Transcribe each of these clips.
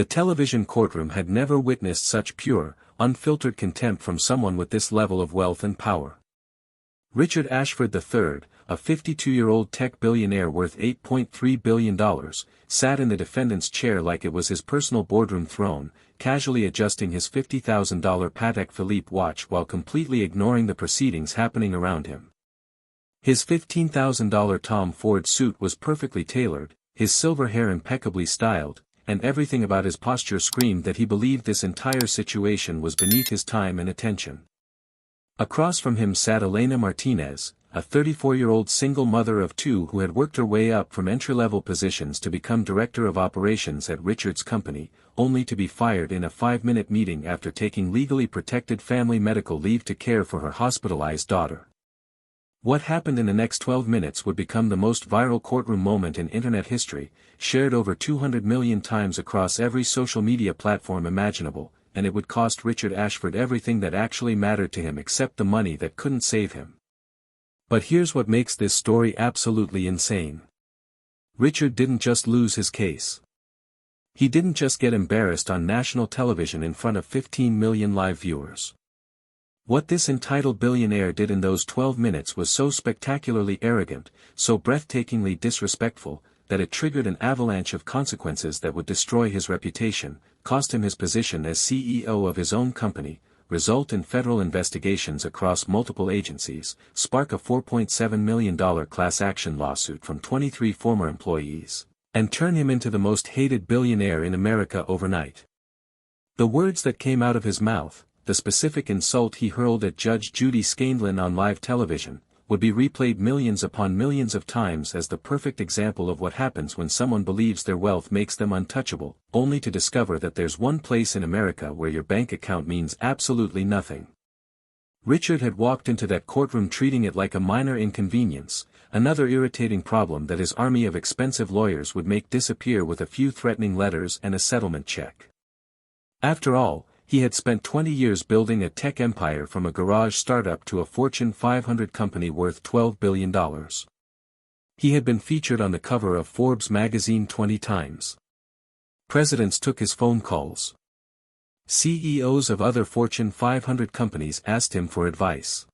The television courtroom had never witnessed such pure, unfiltered contempt from someone with this level of wealth and power. Richard Ashford III, a 52-year-old tech billionaire worth $8.3 billion, sat in the defendant's chair like it was his personal boardroom throne, casually adjusting his $50,000 Patek Philippe watch while completely ignoring the proceedings happening around him. His $15,000 Tom Ford suit was perfectly tailored, his silver hair impeccably styled, and everything about his posture screamed that he believed this entire situation was beneath his time and attention. Across from him sat Elena Martinez, a 34-year-old single mother of two who had worked her way up from entry-level positions to become director of operations at Richard's company, only to be fired in a 5-minute meeting after taking legally protected family medical leave to care for her hospitalized daughter. What happened in the next 12 minutes would become the most viral courtroom moment in internet history, shared over 200 million times across every social media platform imaginable, and it would cost Richard Ashford everything that actually mattered to him except the money that couldn't save him. But here's what makes this story absolutely insane. Richard didn't just lose his case. He didn't just get embarrassed on national television in front of 15 million live viewers. What this entitled billionaire did in those 12 minutes was so spectacularly arrogant, so breathtakingly disrespectful, that it triggered an avalanche of consequences that would destroy his reputation, cost him his position as CEO of his own company, result in federal investigations across multiple agencies, spark a $4.7 million class action lawsuit from 23 former employees, and turn him into the most hated billionaire in America overnight. The words that came out of his mouth, the specific insult he hurled at Judge Judy Files on live television, would be replayed millions upon millions of times as the perfect example of what happens when someone believes their wealth makes them untouchable, only to discover that there's one place in America where your bank account means absolutely nothing. Richard had walked into that courtroom treating it like a minor inconvenience, another irritating problem that his army of expensive lawyers would make disappear with a few threatening letters and a settlement check. After all, he had spent 20 years building a tech empire from a garage startup to a Fortune 500 company worth $12 billion. He had been featured on the cover of Forbes magazine 20 times. Presidents took his phone calls. CEOs of other Fortune 500 companies asked him for advice.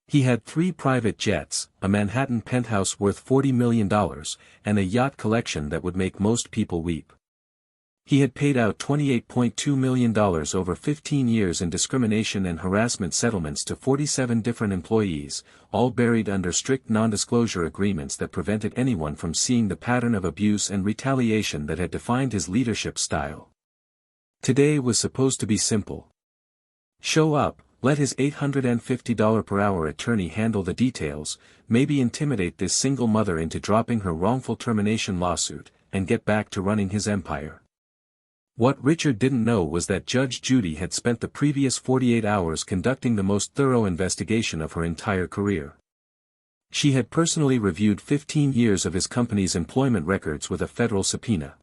He had 3 private jets, a Manhattan penthouse worth $40 million, and a yacht collection that would make most people weep. He had paid out $28.2 million over 15 years in discrimination and harassment settlements to 47 different employees, all buried under strict non-disclosure agreements that prevented anyone from seeing the pattern of abuse and retaliation that had defined his leadership style. Today was supposed to be simple. Show up, let his $850 per hour attorney handle the details, maybe intimidate this single mother into dropping her wrongful termination lawsuit, and get back to running his empire. What Richard didn't know was that Judge Judy had spent the previous 48 hours conducting the most thorough investigation of her entire career. She had personally reviewed 15 years of his company's employment records with a federal subpoena.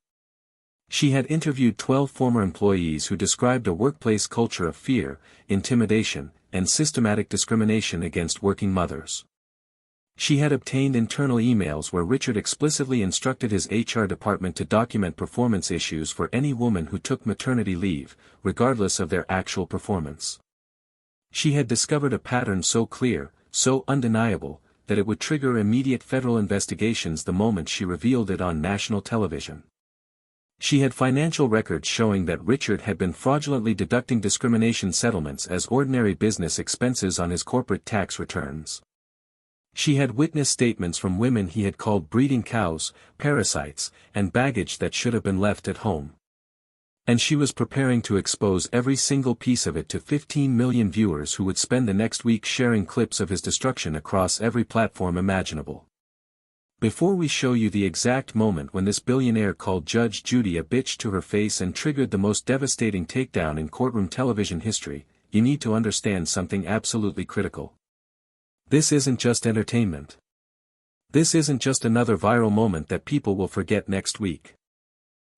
She had interviewed 12 former employees who described a workplace culture of fear, intimidation, and systematic discrimination against working mothers. She had obtained internal emails where Richard explicitly instructed his HR department to document performance issues for any woman who took maternity leave, regardless of their actual performance. She had discovered a pattern so clear, so undeniable, that it would trigger immediate federal investigations the moment she revealed it on national television. She had financial records showing that Richard had been fraudulently deducting discrimination settlements as ordinary business expenses on his corporate tax returns. She had witnessed statements from women he had called breeding cows, parasites, and baggage that should have been left at home. And she was preparing to expose every single piece of it to 15 million viewers who would spend the next week sharing clips of his destruction across every platform imaginable. Before we show you the exact moment when this billionaire called Judge Judy a bitch to her face and triggered the most devastating takedown in courtroom television history, you need to understand something absolutely critical. This isn't just entertainment. This isn't just another viral moment that people will forget next week.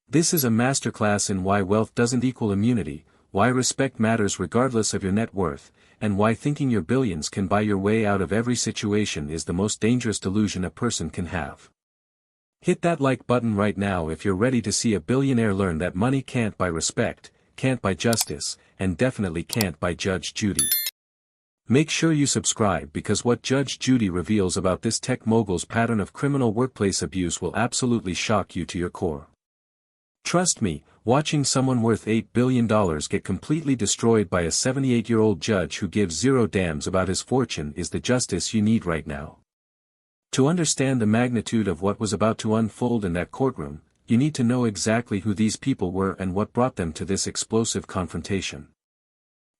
This is a masterclass in why wealth doesn't equal immunity, why respect matters regardless of your net worth, and why thinking your billions can buy your way out of every situation is the most dangerous delusion a person can have. Hit that like button right now if you're ready to see a billionaire learn that money can't buy respect, can't buy justice, and definitely can't buy Judge Judy. Make sure you subscribe because what Judge Judy reveals about this tech mogul's pattern of criminal workplace abuse will absolutely shock you to your core. Trust me, watching someone worth $8 billion get completely destroyed by a 78-year-old judge who gives zero damns about his fortune is the justice you need right now. To understand the magnitude of what was about to unfold in that courtroom, you need to know exactly who these people were and what brought them to this explosive confrontation.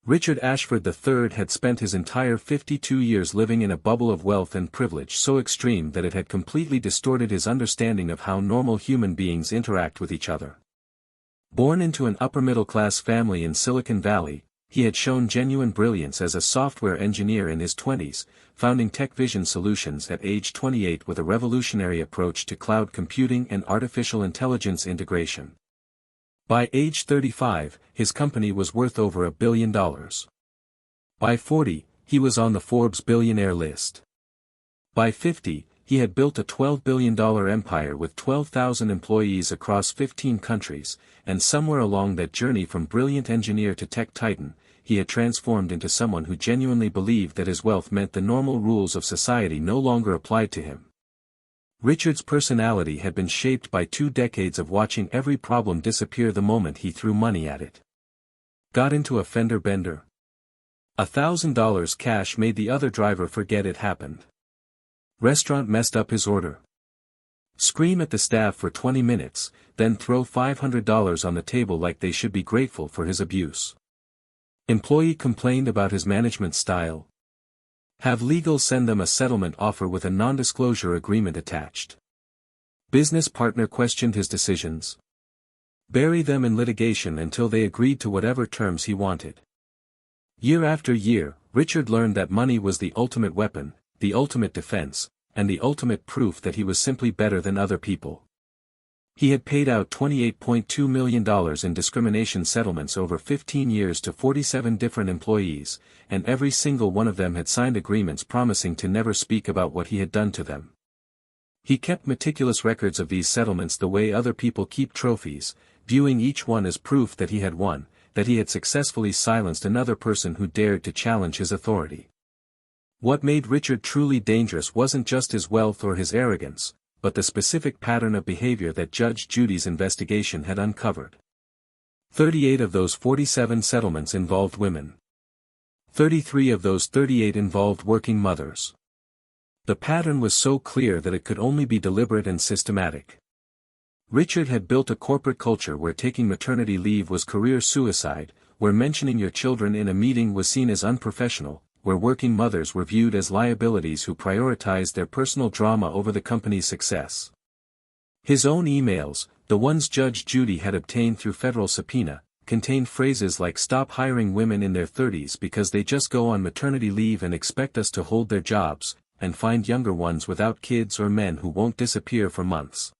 Richard Ashford III had spent his entire 52 years living in a bubble of wealth and privilege so extreme that it had completely distorted his understanding of how normal human beings interact with each other. Born into an upper-middle-class family in Silicon Valley, he had shown genuine brilliance as a software engineer in his 20s, founding TechVision Solutions at age 28 with a revolutionary approach to cloud computing and artificial intelligence integration. By age 35, his company was worth over $1 billion. By 40, he was on the Forbes billionaire list. By 50, he had built a $12 billion empire with 12,000 employees across 15 countries, and somewhere along that journey from brilliant engineer to tech titan, he had transformed into someone who genuinely believed that his wealth meant the normal rules of society no longer applied to him. Richard's personality had been shaped by 2 decades of watching every problem disappear the moment he threw money at it. Got into a fender bender? $1,000 cash made the other driver forget it happened. Restaurant messed up his order. Scream at the staff for 20 minutes, then throw $500 on the table like they should be grateful for his abuse. Employee complained about his management style. Have legal send them a settlement offer with a non-disclosure agreement attached. Business partner questioned his decisions. Bury them in litigation until they agreed to whatever terms he wanted. Year after year, Richard learned that money was the ultimate weapon, the ultimate defense, and the ultimate proof that he was simply better than other people. He had paid out $28.2 million in discrimination settlements over 15 years to 47 different employees, and every single one of them had signed agreements promising to never speak about what he had done to them. He kept meticulous records of these settlements the way other people keep trophies, viewing each one as proof that he had won, that he had successfully silenced another person who dared to challenge his authority. What made Richard truly dangerous wasn't just his wealth or his arrogance, but the specific pattern of behavior that Judge Judy's investigation had uncovered. 38 of those 47 settlements involved women. 33 of those 38 involved working mothers. The pattern was so clear that it could only be deliberate and systematic. Richard had built a corporate culture where taking maternity leave was career suicide, where mentioning your children in a meeting was seen as unprofessional, where working mothers were viewed as liabilities who prioritized their personal drama over the company's success. His own emails, the ones Judge Judy had obtained through federal subpoena, contained phrases like "stop hiring women in their 30s because they just go on maternity leave and expect us to hold their jobs, and find younger ones without kids or men who won't disappear for months."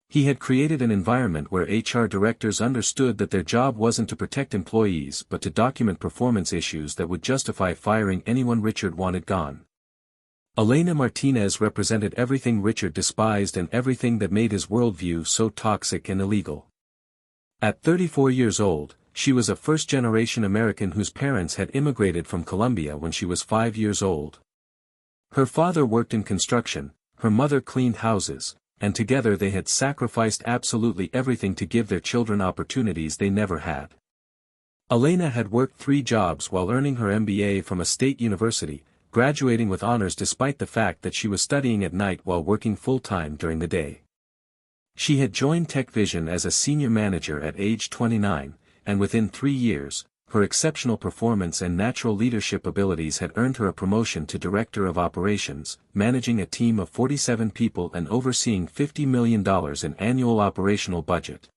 He had created an environment where HR directors understood that their job wasn't to protect employees but to document performance issues that would justify firing anyone Richard wanted gone. Elena Martinez represented everything Richard despised and everything that made his worldview so toxic and illegal. At 34 years old, she was a first-generation American whose parents had immigrated from Colombia when she was 5 years old. Her father worked in construction, her mother cleaned houses, and together they had sacrificed absolutely everything to give their children opportunities they never had. Elena had worked 3 jobs while earning her MBA from a state university, graduating with honors despite the fact that she was studying at night while working full-time during the day. She had joined TechVision as a senior manager at age 29, and within 3 years, her exceptional performance and natural leadership abilities had earned her a promotion to Director of Operations, managing a team of 47 people and overseeing $50 million in annual operational budget.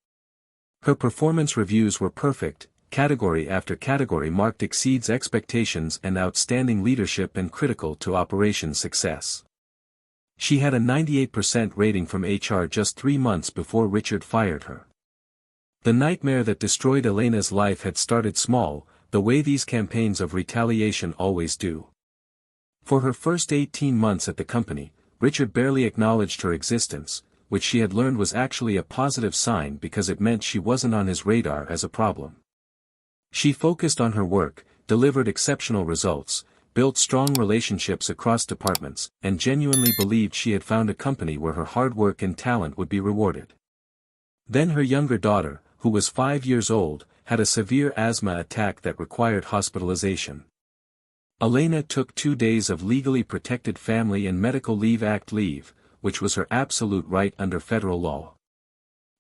Her performance reviews were perfect, category after category marked exceeds expectations and outstanding leadership and critical to operations success. She had a 98% rating from HR just 3 months before Richard fired her. The nightmare that destroyed Elena's life had started small, the way these campaigns of retaliation always do. For her first 18 months at the company, Richard barely acknowledged her existence, which she had learned was actually a positive sign because it meant she wasn't on his radar as a problem. She focused on her work, delivered exceptional results, built strong relationships across departments, and genuinely believed she had found a company where her hard work and talent would be rewarded. Then her younger daughter, who was 5 years old, had a severe asthma attack that required hospitalization. Elena took 2 days of legally protected Family and Medical Leave Act leave, which was her absolute right under federal law.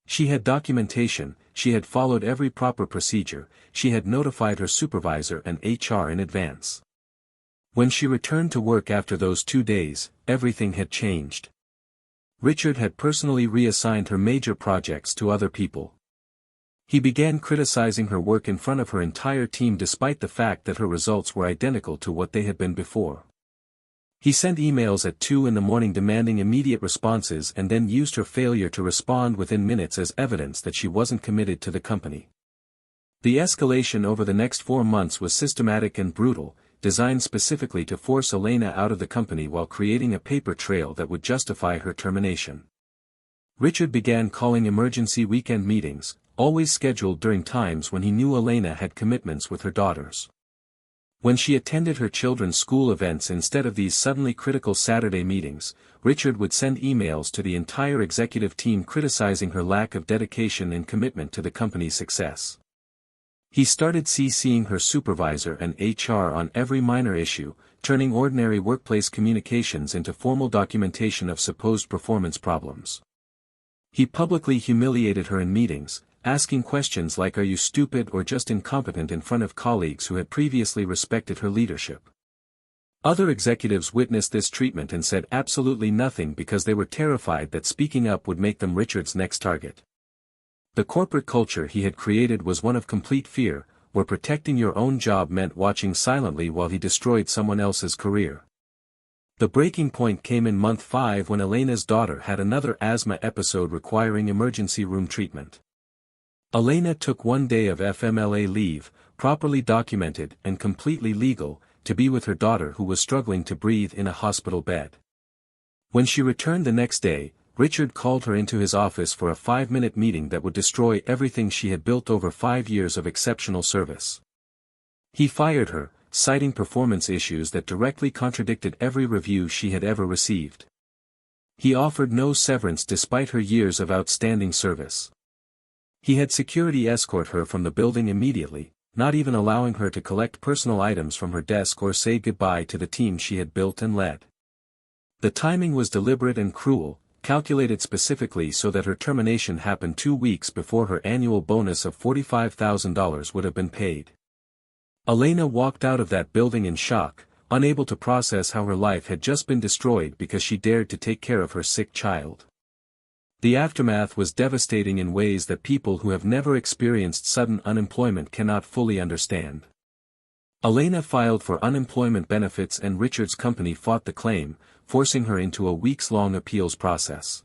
She had documentation, she had followed every proper procedure, she had notified her supervisor and HR in advance. When she returned to work after those 2 days, everything had changed. Richard had personally reassigned her major projects to other people. He began criticizing her work in front of her entire team despite the fact that her results were identical to what they had been before. He sent emails at 2 in the morning demanding immediate responses and then used her failure to respond within minutes as evidence that she wasn't committed to the company. The escalation over the next 4 months was systematic and brutal, designed specifically to force Elena out of the company while creating a paper trail that would justify her termination. Richard began calling emergency weekend meetings, always scheduled during times when he knew Elena had commitments with her daughters. When she attended her children's school events instead of these suddenly critical Saturday meetings, Richard would send emails to the entire executive team criticizing her lack of dedication and commitment to the company's success. He started CCing her supervisor and HR on every minor issue, turning ordinary workplace communications into formal documentation of supposed performance problems. He publicly humiliated her in meetings, asking questions like "Are you stupid or just incompetent?" in front of colleagues who had previously respected her leadership. Other executives witnessed this treatment and said absolutely nothing because they were terrified that speaking up would make them Richard's next target. The corporate culture he had created was one of complete fear, where protecting your own job meant watching silently while he destroyed someone else's career. The breaking point came in month 5 when Elena's daughter had another asthma episode requiring emergency room treatment. Elena took 1 day of FMLA leave, properly documented and completely legal, to be with her daughter who was struggling to breathe in a hospital bed. When she returned the next day, Richard called her into his office for a 5-minute meeting that would destroy everything she had built over 5 years of exceptional service. He fired her, citing performance issues that directly contradicted every review she had ever received. He offered no severance despite her years of outstanding service. He had security escort her from the building immediately, not even allowing her to collect personal items from her desk or say goodbye to the team she had built and led. The timing was deliberate and cruel, calculated specifically so that her termination happened 2 weeks before her annual bonus of $45,000 would have been paid. Elena walked out of that building in shock, unable to process how her life had just been destroyed because she dared to take care of her sick child. The aftermath was devastating in ways that people who have never experienced sudden unemployment cannot fully understand. Elena filed for unemployment benefits and Richard's company fought the claim, forcing her into a weeks-long appeals process.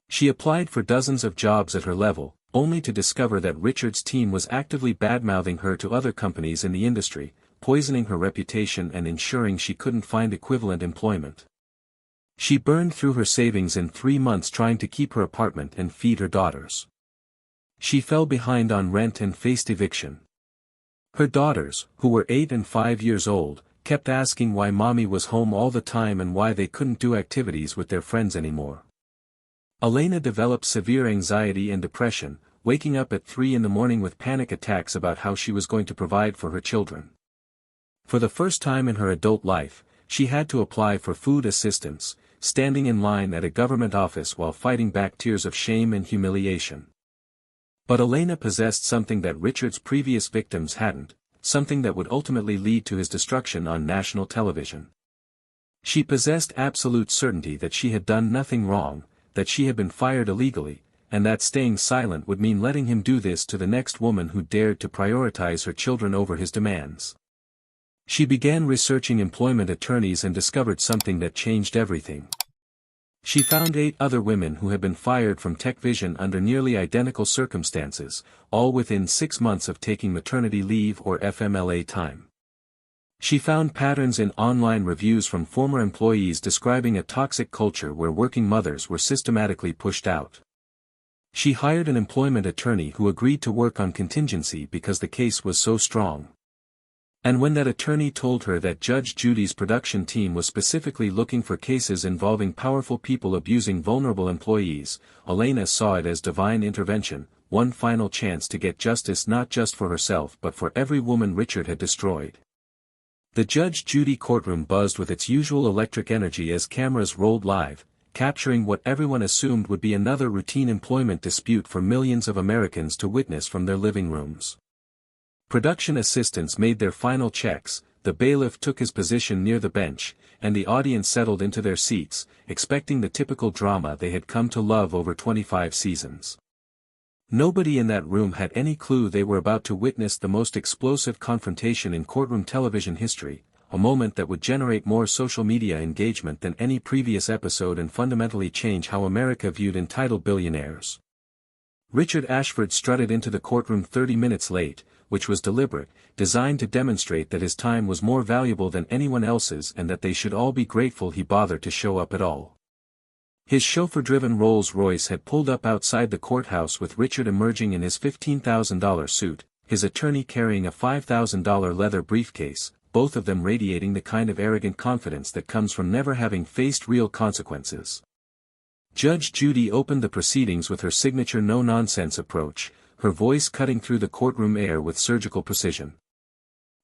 She applied for dozens of jobs at her level, only to discover that Richard's team was actively badmouthing her to other companies in the industry, poisoning her reputation and ensuring she couldn't find equivalent employment. She burned through her savings in 3 months trying to keep her apartment and feed her daughters. She fell behind on rent and faced eviction. Her daughters, who were 8 and 5 years old, kept asking why mommy was home all the time and why they couldn't do activities with their friends anymore. Elena developed severe anxiety and depression, waking up at 3 in the morning with panic attacks about how she was going to provide for her children. For the first time in her adult life, she had to apply for food assistance, standing in line at a government office while fighting back tears of shame and humiliation. But Elena possessed something that Richard's previous victims hadn't, something that would ultimately lead to his destruction on national television. She possessed absolute certainty that she had done nothing wrong, that she had been fired illegally, and that staying silent would mean letting him do this to the next woman who dared to prioritize her children over his demands. She began researching employment attorneys and discovered something that changed everything. She found 8 other women who had been fired from TechVision under nearly identical circumstances, all within 6 months of taking maternity leave or FMLA time. She found patterns in online reviews from former employees describing a toxic culture where working mothers were systematically pushed out. She hired an employment attorney who agreed to work on contingency because the case was so strong. And when that attorney told her that Judge Judy's production team was specifically looking for cases involving powerful people abusing vulnerable employees, Elena saw it as divine intervention, one final chance to get justice not just for herself but for every woman Richard had destroyed. The Judge Judy courtroom buzzed with its usual electric energy as cameras rolled live, capturing what everyone assumed would be another routine employment dispute for millions of Americans to witness from their living rooms. Production assistants made their final checks, the bailiff took his position near the bench, and the audience settled into their seats, expecting the typical drama they had come to love over 25 seasons. Nobody in that room had any clue they were about to witness the most explosive confrontation in courtroom television history, a moment that would generate more social media engagement than any previous episode and fundamentally change how America viewed entitled billionaires. Richard Ashford strutted into the courtroom 30 minutes late, which was deliberate, designed to demonstrate that his time was more valuable than anyone else's and that they should all be grateful he bothered to show up at all. His chauffeur-driven Rolls-Royce had pulled up outside the courthouse with Richard emerging in his $15,000 suit, his attorney carrying a $5,000 leather briefcase, both of them radiating the kind of arrogant confidence that comes from never having faced real consequences. Judge Judy opened the proceedings with her signature no-nonsense approach, her voice cutting through the courtroom air with surgical precision.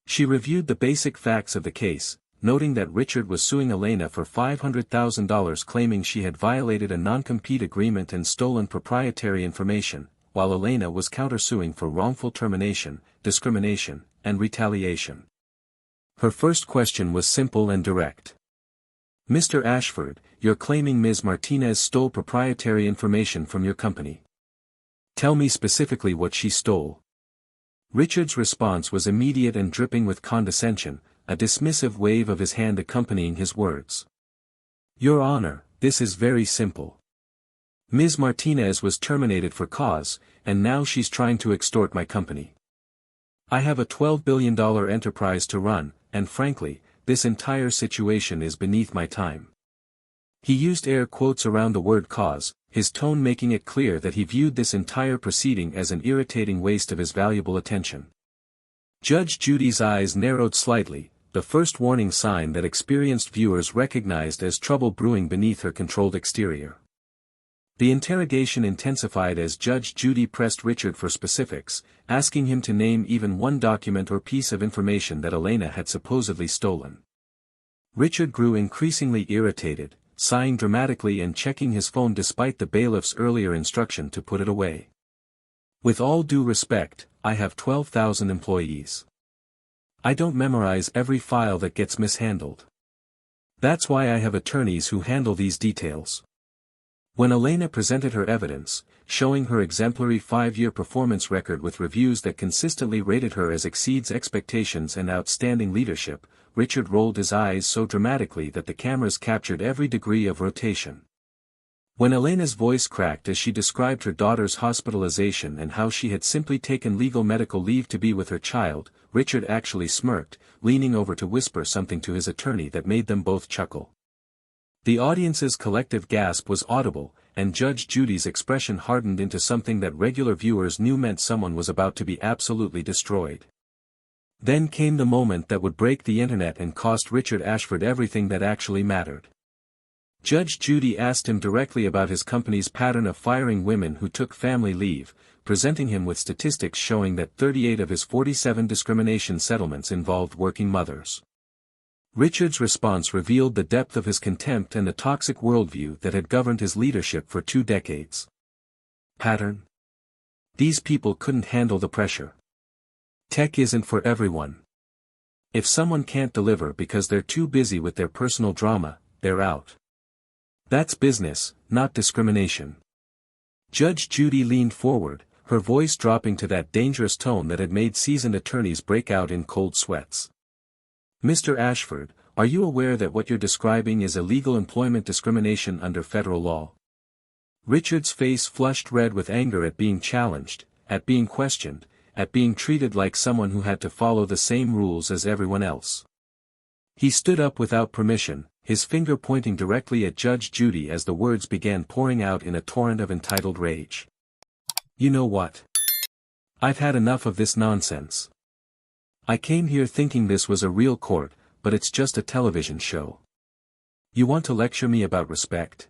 She reviewed the basic facts of the case, noting that Richard was suing Elena for $500,000 claiming she had violated a non-compete agreement and stolen proprietary information, while Elena was countersuing for wrongful termination, discrimination, and retaliation. Her first question was simple and direct. Mr. Ashford, you're claiming Ms. Martinez stole proprietary information from your company. Tell me specifically what she stole. Richard's response was immediate and dripping with condescension, a dismissive wave of his hand accompanying his words. Your Honor, this is very simple. Ms. Martinez was terminated for cause, and now she's trying to extort my company. I have a $12 billion enterprise to run, and frankly, this entire situation is beneath my time. He used air quotes around the word cause, his tone making it clear that he viewed this entire proceeding as an irritating waste of his valuable attention. Judge Judy's eyes narrowed slightly, the first warning sign that experienced viewers recognized as trouble brewing beneath her controlled exterior. The interrogation intensified as Judge Judy pressed Richard for specifics, asking him to name even one document or piece of information that Elena had supposedly stolen. Richard grew increasingly irritated, sighing dramatically and checking his phone despite the bailiff's earlier instruction to put it away. With all due respect, I have 12,000 employees. I don't memorize every file that gets mishandled. That's why I have attorneys who handle these details. When Elena presented her evidence, showing her exemplary 5-year performance record with reviews that consistently rated her as exceeds expectations and outstanding leadership, Richard rolled his eyes so dramatically that the cameras captured every degree of rotation. When Elena's voice cracked as she described her daughter's hospitalization and how she had simply taken legal medical leave to be with her child, Richard actually smirked, leaning over to whisper something to his attorney that made them both chuckle. The audience's collective gasp was audible, and Judge Judy's expression hardened into something that regular viewers knew meant someone was about to be absolutely destroyed. Then came the moment that would break the internet and cost Richard Ashford everything that actually mattered. Judge Judy asked him directly about his company's pattern of firing women who took family leave, presenting him with statistics showing that 38 of his 47 discrimination settlements involved working mothers. Richard's response revealed the depth of his contempt and the toxic worldview that had governed his leadership for 2 decades. Pattern? These people couldn't handle the pressure. Tech isn't for everyone. If someone can't deliver because they're too busy with their personal drama, they're out. That's business, not discrimination. Judge Judy leaned forward, her voice dropping to that dangerous tone that had made seasoned attorneys break out in cold sweats. Mr. Ashford, are you aware that what you're describing is illegal employment discrimination under federal law? Richard's face flushed red with anger at being challenged, at being questioned, at being treated like someone who had to follow the same rules as everyone else. He stood up without permission, his finger pointing directly at Judge Judy as the words began pouring out in a torrent of entitled rage. "You know what? I've had enough of this nonsense. I came here thinking this was a real court, but it's just a television show. You want to lecture me about respect?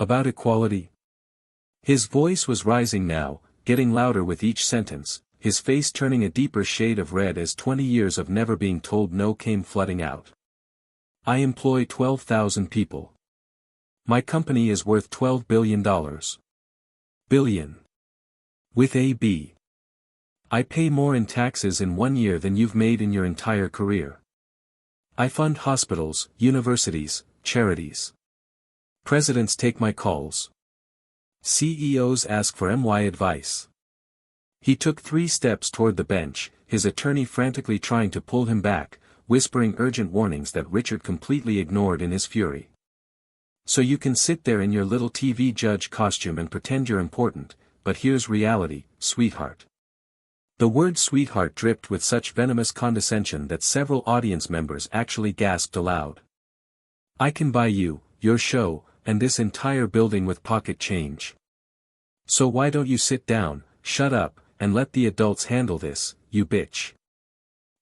About equality?" His voice was rising now, getting louder with each sentence, his face turning a deeper shade of red as 20 years of never being told no came flooding out. "I employ 12,000 people. My company is worth $12 billion. Billion. With a B. I pay more in taxes in 1 year than you've made in your entire career. I fund hospitals, universities, charities. Presidents take my calls. CEOs ask for my advice." He took 3 steps toward the bench, his attorney frantically trying to pull him back, whispering urgent warnings that Richard completely ignored in his fury. "So you can sit there in your little TV judge costume and pretend you're important, but here's reality, sweetheart." The word sweetheart dripped with such venomous condescension that several audience members actually gasped aloud. "I can buy you, your show, and this entire building with pocket change. So why don't you sit down, shut up, and let the adults handle this, you bitch."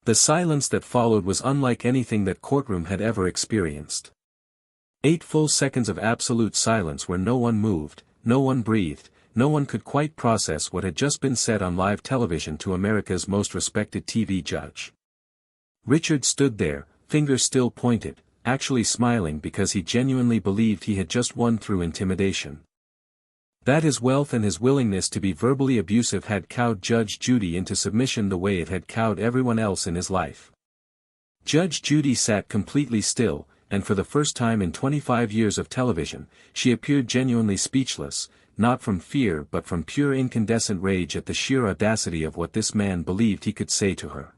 The silence that followed was unlike anything that Courtroom had ever experienced. 8 full seconds of absolute silence where no one moved, no one breathed, no one could quite process what had just been said on live television to America's most respected TV judge. Richard stood there, fingers still pointed, actually smiling because he genuinely believed he had just won through intimidation. That his wealth and his willingness to be verbally abusive had cowed Judge Judy into submission the way it had cowed everyone else in his life. Judge Judy sat completely still, and for the first time in 25 years of television, she appeared genuinely speechless, not from fear but from pure incandescent rage at the sheer audacity of what this man believed he could say to her.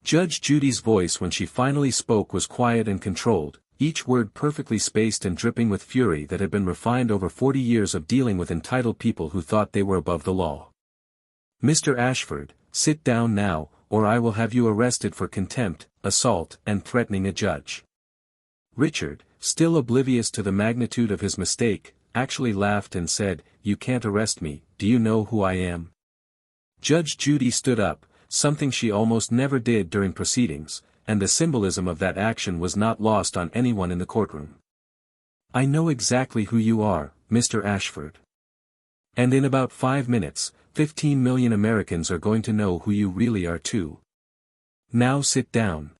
Judge Judy's voice when she finally spoke was quiet and controlled, each word perfectly spaced and dripping with fury that had been refined over 40 years of dealing with entitled people who thought they were above the law. "Mr. Ashford, sit down now, or I will have you arrested for contempt, assault, and threatening a judge." Richard, still oblivious to the magnitude of his mistake, actually laughed and said, "You can't arrest me, do you know who I am?" Judge Judy stood up, something she almost never did during proceedings, and the symbolism of that action was not lost on anyone in the courtroom. "I know exactly who you are, Mr. Ashford. And in about 5 minutes, 15 million Americans are going to know who you really are too. Now sit down."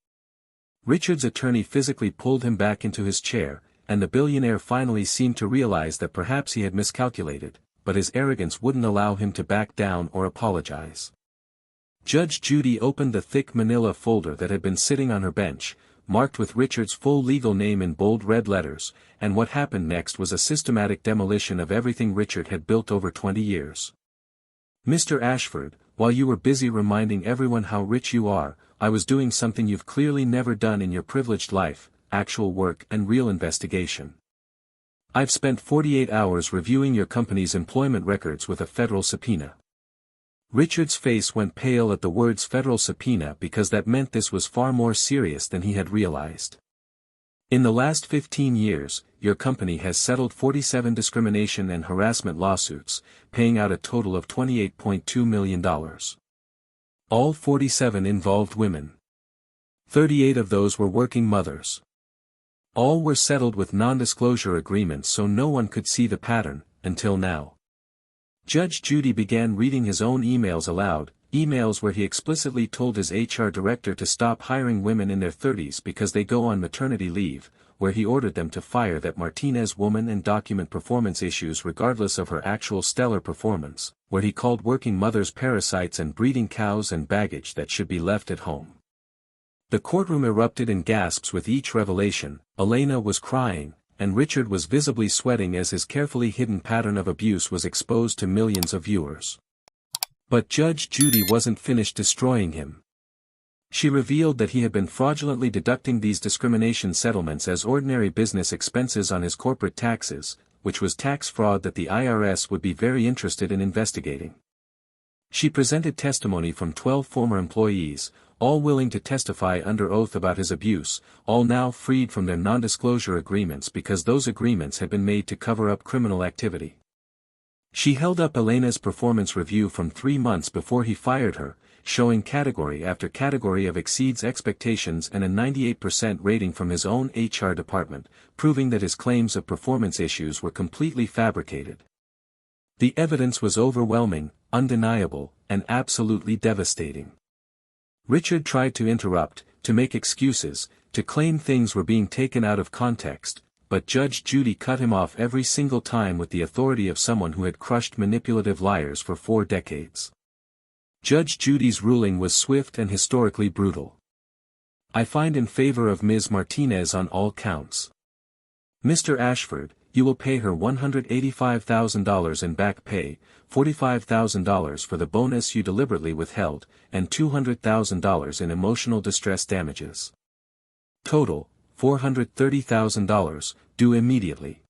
Richard's attorney physically pulled him back into his chair, and the billionaire finally seemed to realize that perhaps he had miscalculated, but his arrogance wouldn't allow him to back down or apologize. Judge Judy opened the thick manila folder that had been sitting on her bench, marked with Richard's full legal name in bold red letters, and what happened next was a systematic demolition of everything Richard had built over 20 years. "Mr. Ashford, while you were busy reminding everyone how rich you are, I was doing something you've clearly never done in your privileged life, actual work and real investigation. I've spent 48 hours reviewing your company's employment records with a federal subpoena." Richard's face went pale at the words federal subpoena because that meant this was far more serious than he had realized. "In the last 15 years, your company has settled 47 discrimination and harassment lawsuits, paying out a total of $28.2 million. All 47 involved women. 38 of those were working mothers. All were settled with non-disclosure agreements so no one could see the pattern, until now." Judge Judy began reading his own emails aloud, emails where he explicitly told his HR director to stop hiring women in their 30s because they go on maternity leave, where he ordered them to fire that Martinez woman and document performance issues regardless of her actual stellar performance, where he called working mothers parasites and breeding cows and baggage that should be left at home. The courtroom erupted in gasps with each revelation. Elena was crying, and Richard was visibly sweating as his carefully hidden pattern of abuse was exposed to millions of viewers. But Judge Judy wasn't finished destroying him. She revealed that he had been fraudulently deducting these discrimination settlements as ordinary business expenses on his corporate taxes, which was tax fraud that the IRS would be very interested in investigating. She presented testimony from 12 former employees, all willing to testify under oath about his abuse, all now freed from their non-disclosure agreements because those agreements had been made to cover up criminal activity. She held up Elena's performance review from 3 months before he fired her, showing category after category of exceeds expectations and a 98% rating from his own HR department, proving that his claims of performance issues were completely fabricated. The evidence was overwhelming, undeniable, and absolutely devastating. Richard tried to interrupt, to make excuses, to claim things were being taken out of context, but Judge Judy cut him off every single time with the authority of someone who had crushed manipulative liars for 4 decades. Judge Judy's ruling was swift and historically brutal. I find in favor of Ms. Martinez on all counts. Mr. Ashford, you will pay her $185,000 in back pay, $45,000 for the bonus you deliberately withheld, and $200,000 in emotional distress damages. Total, $430,000, due immediately.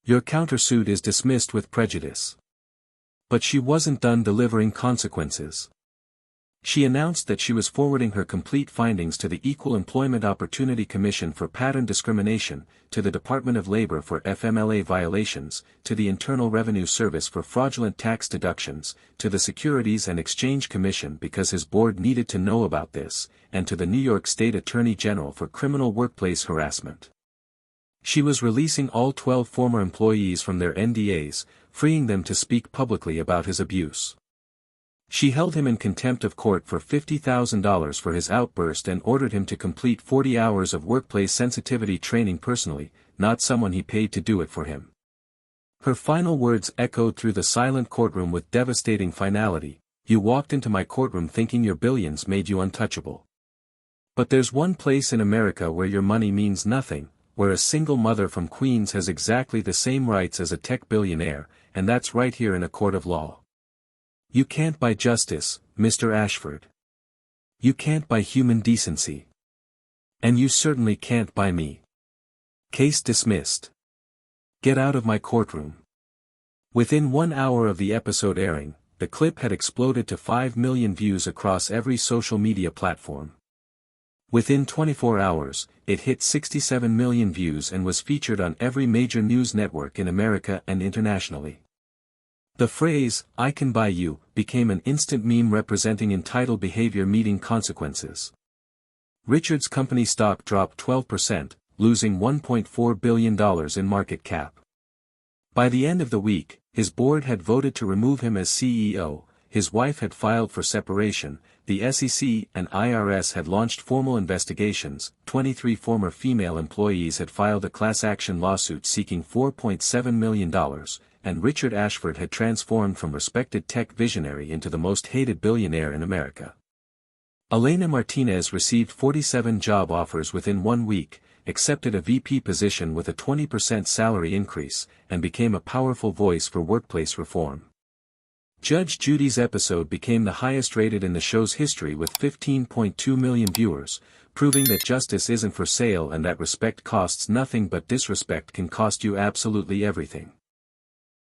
Your countersuit is dismissed with prejudice. But she wasn't done delivering consequences. She announced that she was forwarding her complete findings to the Equal Employment Opportunity Commission for pattern discrimination, to the Department of Labor for FMLA violations, to the Internal Revenue Service for fraudulent tax deductions, to the Securities and Exchange Commission because his board needed to know about this, and to the New York State Attorney General for criminal workplace harassment. She was releasing all 12 former employees from their NDAs, freeing them to speak publicly about his abuse. She held him in contempt of court for $50,000 for his outburst and ordered him to complete 40 hours of workplace sensitivity training personally, not someone he paid to do it for him. Her final words echoed through the silent courtroom with devastating finality: "You walked into my courtroom thinking your billions made you untouchable. But there's one place in America where your money means nothing, where a single mother from Queens has exactly the same rights as a tech billionaire, and that's right here in a court of law. You can't buy justice, Mr. Ashford. You can't buy human decency. And you certainly can't buy me. Case dismissed. Get out of my courtroom." Within 1 hour of the episode airing, the clip had exploded to 5 million views across every social media platform. Within 24 hours, it hit 67 million views and was featured on every major news network in America and internationally. The phrase, "I can buy you," became an instant meme representing entitled behavior meeting consequences. Richard's company stock dropped 12%, losing $1.4 billion in market cap. By the end of the week, his board had voted to remove him as CEO, his wife had filed for separation, the SEC and IRS had launched formal investigations, 23 former female employees had filed a class action lawsuit seeking $4.7 million, and Richard Ashford had transformed from respected tech visionary into the most hated billionaire in America. Elena Martinez received 47 job offers within 1 week, accepted a VP position with a 20% salary increase, and became a powerful voice for workplace reform. Judge Judy's episode became the highest rated in the show's history with 15.2 million viewers, proving that justice isn't for sale and that respect costs nothing but disrespect can cost you absolutely everything.